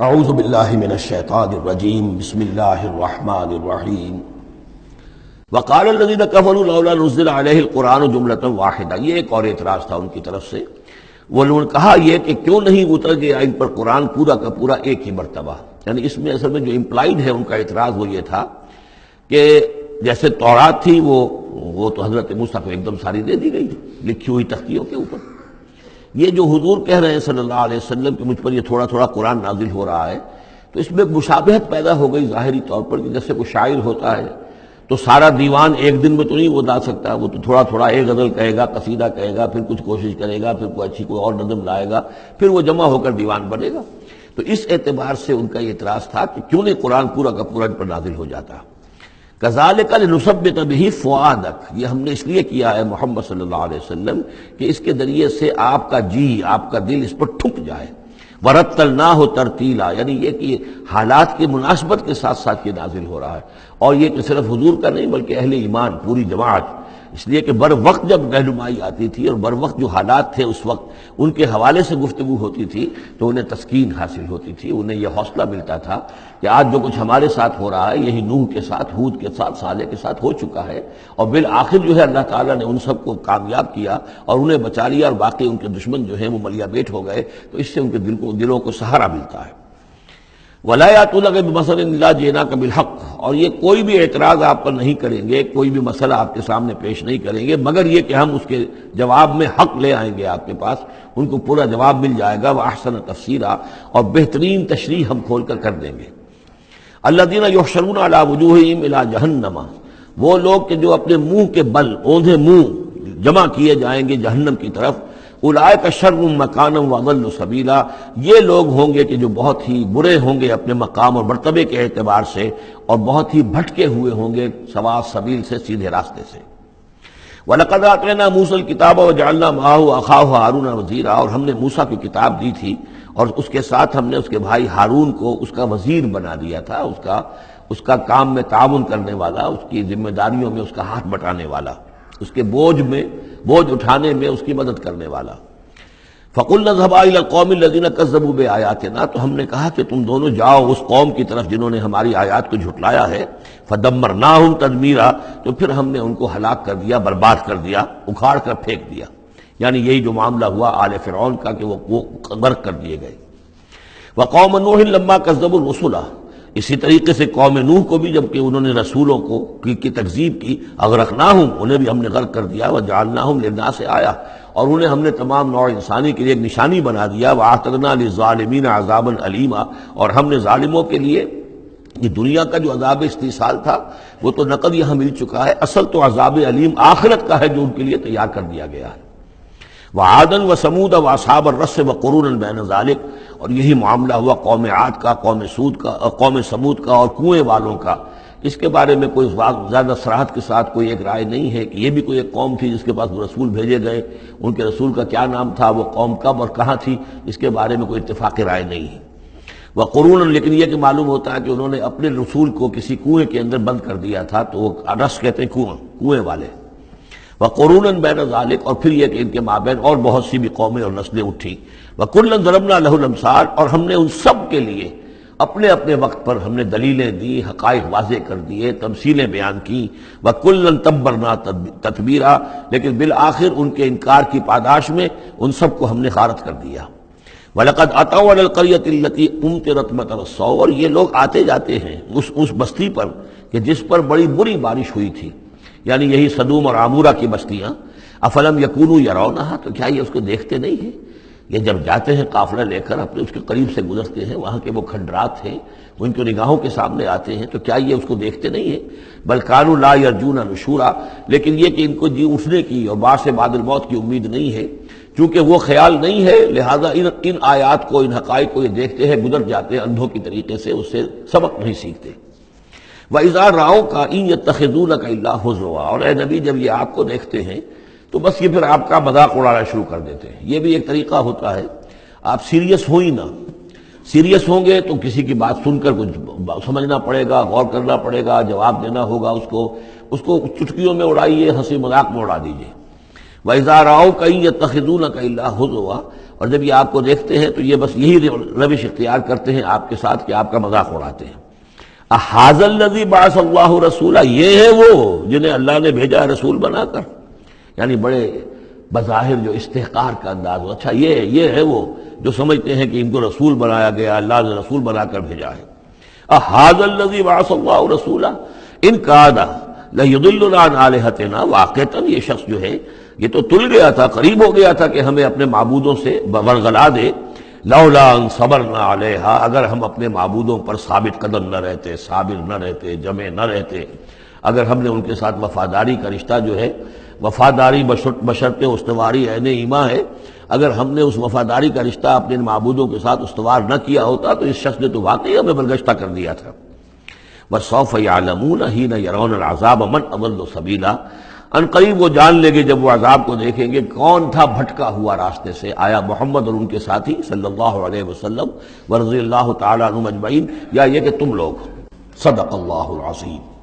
اعوذ باللہ من الشیطان الرجیم بسم اللہ الرحمن الرحیم وقال الذین کفروا لولا نزل علیہ القرآن جملۃ واحدہ. یہ ایک اور اعتراض تھا ان کی طرف سے. وہ لوگوں نے کہا یہ کہ کیوں نہیں اتر گیا ان پر قرآن پورا کا پورا ایک ہی مرتبہ. یعنی اس میں اصل میں جو امپلائڈ ہے ان کا اعتراض وہ یہ تھا کہ جیسے تورات تھی وہ تو حضرت موسیٰ کو ایک دم ساری دے دی گئی لکھی ہوئی تختیوں کے اوپر. یہ جو حضور کہہ رہے ہیں صلی اللہ علیہ وسلم کہ مجھ پر یہ تھوڑا تھوڑا قرآن نازل ہو رہا ہے، تو اس میں مشابہت پیدا ہو گئی ظاہری طور پر کہ جیسے کوئی شاعر ہوتا ہے تو سارا دیوان ایک دن میں تو نہیں وہ لا سکتا، وہ تو تھوڑا تھوڑا ایک غزل کہے گا، قصیدہ کہے گا، پھر کچھ کوشش کرے گا، پھر کوئی اچھی کوئی اور نظم لائے گا، پھر وہ جمع ہو کر دیوان بنے گا. تو اس اعتبار سے ان کا یہ اعتراض تھا کہ کیوں نہیں قرآن پورا کا پورا ان پر نازل ہو جاتا. کذالک لنثبت بہ فؤادک، یہ ہم نے اس لیے کیا ہے محمد صلی اللہ علیہ وسلم کہ اس کے ذریعے سے آپ کا جی، آپ کا دل اس پر ٹھک جائے. ورتلناہ ترتیلا، یعنی یہ کہ حالات کی مناسبت کے ساتھ ساتھ یہ نازل ہو رہا ہے. اور یہ کہ صرف حضور کا نہیں بلکہ اہل ایمان پوری جماعت، اس لیے کہ بر وقت جب رہنمائی آتی تھی اور بر وقت جو حالات تھے اس وقت ان کے حوالے سے گفتگو ہوتی تھی تو انہیں تسکین حاصل ہوتی تھی، انہیں یہ حوصلہ ملتا تھا کہ آج جو کچھ ہمارے ساتھ ہو رہا ہے یہی نوح کے ساتھ، ہود کے ساتھ، صالح کے ساتھ ہو چکا ہے، اور بالآخر جو ہے اللہ تعالیٰ نے ان سب کو کامیاب کیا اور انہیں بچا لیا، اور باقی ان کے دشمن جو ہیں وہ ملیا بیٹ ہو گئے. تو اس سے ان کے دلوں کو سہارا ملتا ہے. وَلَا يَأْتُونَكَ بِمَثَلٍ إِلَّا جِئْنَاكَ بِالْحَقِّ، اور یہ کوئی بھی اعتراض آپ پر نہیں کریں گے، کوئی بھی مسئلہ آپ کے سامنے پیش نہیں کریں گے مگر یہ کہ ہم اس کے جواب میں حق لے آئیں گے آپ کے پاس، ان کو پورا جواب مل جائے گا. وَأَحْسَنَ تَفْسِيرًا، اور بہترین تشریح ہم کھول کر دیں گے. الَّذِينَ يُحْشَرُونَ عَلَىٰ وُجُوهِهِمْ إِلَىٰ جَهَنَّمَ، وہ لوگ کہ جو اپنے منہ کے بل، اوندھے منہ جمع کیے جائیں گے جہنم کی طرف. اولئک شر مکانا واضل سبیلا، یہ لوگ ہوں گے کہ جو بہت ہی برے ہوں گے اپنے مقام اور مرتبے کے اعتبار سے، اور بہت ہی بھٹکے ہوئے ہوں گے سواء سبیل سے، سیدھے راستے سے. وَلَقَدْ آتَيْنَا مُوسَى الْكِتَابَ وَجَعَلْنَا مَعَهُ أَخَاهُ هَارُونَ وَزِيرًا، اور ہم نے موسیٰ کی کتاب دی تھی اور اس کے ساتھ ہم نے اس کے بھائی ہارون کو اس کا وزیر بنا دیا تھا، اس کا کام میں تعاون کرنے والا، اس کی ذمہ داریوں میں اس کا ہاتھ بٹانے والا، اس کے بوجھ اٹھانے میں اس کی مدد کرنے والا. فَقُلْنَا اذْهَبَا إِلَى الْقَوْمِ الَّذِينَ كَذَّبُوا بِآيَاتِنَا، تو ہم نے کہا کہ تم دونوں جاؤ اس قوم کی طرف جنہوں نے ہماری آیات کو جھٹلایا ہے. فَدَمَّرْنَاهُمْ تَدْمِيرًا، تو پھر ہم نے ان کو ہلاک کر دیا، برباد کر دیا، اکھاڑ کر پھینک دیا. یعنی یہی جو معاملہ ہوا آل فرعون کا کہ وہ غرق کر دیے گئے. وَقَوْمَ نُوحٍ لَمَّا كَذَّبُوا الرُّسُلَ، اسی طریقے سے قوم نوح کو بھی جب کہ انہوں نے رسولوں کی تکذیب کی، اغرقناہم، انہیں بھی ہم نے غرق کر دیا. وجعلناہم للناس آیہ، اور انہیں ہم نے تمام نوع انسانی کے لیے ایک نشانی بنا دیا. وَأَعْتَدْنَا لِلظَّالِمِينَ عَذَابًا أَلِيمًا، اور ہم نے ظالموں کے لیے یہ دنیا کا جو عذاب استیصال تھا وہ تو نقد یہاں مل چکا ہے، اصل تو عذاب علیم آخرت کا ہے جو ان کے لیے تیار کر دیا گیا ہے. وعادا وثمود واصحاب الرس وقرونا بین ذلک، اور یہی معاملہ ہوا قوم عاد کا، قوم سمود کا اور کنویں والوں کا. اس کے بارے میں کوئی زیادہ صراحت کے ساتھ کوئی ایک رائے نہیں ہے کہ یہ بھی کوئی ایک قوم تھی جس کے پاس وہ رسول بھیجے گئے، ان کے رسول کا کیا نام تھا، وہ قوم کب اور کہاں تھی، اس کے بارے میں کوئی اتفاقی رائے نہیں ہے. وقرونا، لیکن یہ کہ معلوم ہوتا ہے کہ انہوں نے اپنے رسول کو کسی کنویں کے اندر بند کر دیا تھا، تو وہ رس کہتے ہیں کنویں والے. وقرونا بین ذلک، اور پھر یہ کہ ان کے مابین اور بہت سی بھی قومیں اور نسلیں اٹھی. وکلا ضربنا لہ الامثال، اور ہم نے ان سب کے لیے اپنے اپنے وقت پر ہم نے دلیلیں دی، حقائق واضح کر دیے، تمثیلیں بیان کی. وکلا تبرنا تتبیرا، لیکن بالآخر ان کے انکار کی پاداش میں ان سب کو ہم نے غارت کر دیا. وَلَقَدْ أَتَوْا عَلَى الْقَرْيَةِ الَّتِي أُمْطِرَتْ مَطَرَ السَّوْءِ، اور یہ لوگ آتے جاتے ہیں اس بستی پر کہ جس پر بڑی بری بارش ہوئی تھی، یعنی یہی سدوم اور عمورہ کی بستیاں. افلم یکونوا یرونہا، تو کیا یہ اس کو دیکھتے نہیں ہیں؟ یہ جب جاتے ہیں قافلہ لے کر اپنے اس کے قریب سے گزرتے ہیں، وہاں کے وہ کھنڈرات ہیں وہ ان کی نگاہوں کے سامنے آتے ہیں، تو کیا یہ اس کو دیکھتے نہیں ہیں؟ بل کانوا لا یرجون نشورا، لیکن یہ کہ ان کو جی اٹھنے کی اور بعد سے بعد الموت کی امید نہیں ہے، چونکہ وہ خیال نہیں ہے، لہذا ان آیات کو، ان حقائق کو یہ دیکھتے ہیں، گزر جاتے ہیں اندھوں کی طریقے سے، اس سے سبق نہیں سیکھتے. وَإِذَا رَأَوْكَ إِن يَتَّخِذُونَكَ إِلَّا هُزُوًا، اور اے نبی جب یہ آپ کو دیکھتے ہیں تو بس یہ پھر آپ کا مذاق اڑانا شروع کر دیتے ہیں. یہ بھی ایک طریقہ ہوتا ہے، آپ سیریس ہو ہی نہ، سیریس ہوں گے تو کسی کی بات سن کر کچھ سمجھنا پڑے گا، غور کرنا پڑے گا، جواب دینا ہوگا اس کو چٹکیوں میں اڑائیے، ہنسی مذاق میں اڑا دیجیے. وَإِذَا رَأَوْكَ إِن يَتَّخِذُونَكَ إِلَّا هُزُوًا، اور جب یہ آپ کو دیکھتے ہیں تو یہ بس یہی روش اختیار کرتے ہیں آپ کے ساتھ کہ آپ کا مذاق اڑاتے ہیں۔ اَهَٰذَا الَّذِي بَعَثَ اللَّهُ رَسُولًا، یہ ہے وہ جنہیں اللہ نے بھیجا رسول بنا کر، یعنی بڑے بظاہر جو استحقار کا انداز ہو، اچھا یہ ہے وہ جو سمجھتے ہیں کہ ان کو رسول بنایا گیا، اللہ نے رسول بنا کر بھیجا ہے۔ اَهَٰذَا الَّذِي بَعَثَ اللَّهُ رَسُولًا إِن كَادَ لَيُضِلُّنَا عَنْ آلِهَتِنَا، واقعتاً یہ شخص جو ہے یہ تو تل گیا تھا، قریب ہو گیا تھا کہ ہمیں اپنے معبودوں سے ورغلا دے، لولا ان صبرنا علیہا، اگر ہم اپنے معبودوں پر ثابت قدم نہ رہتے، صابر نہ رہتے، جمع نہ رہتے، اگر ہم نے ان کے ساتھ وفاداری کا رشتہ جو ہے، وفاداری بشرط استواری عین ایمان ہے، اگر ہم نے اس وفاداری کا رشتہ اپنے معبودوں کے ساتھ استوار نہ کیا ہوتا تو اس شخص نے تو واقعی ہمیں برگشتہ کر دیا تھا۔ وَسَوْفَ يَعْلَمُونَ حِينَ يَرَوْنَ الْعَذَابَ مَنْ أَضَلُّ سَبِيلًا، ان قریب وہ جان لیں گے جب وہ عذاب کو دیکھیں گے کون تھا بھٹکا ہوا راستے سے، آیا محمد اور ان کے ساتھی صلی اللہ علیہ وسلم ورضی اللہ تعالیٰ عنہم اجمعین، یا یہ کہ تم لوگ۔ صدق اللہ العظیم۔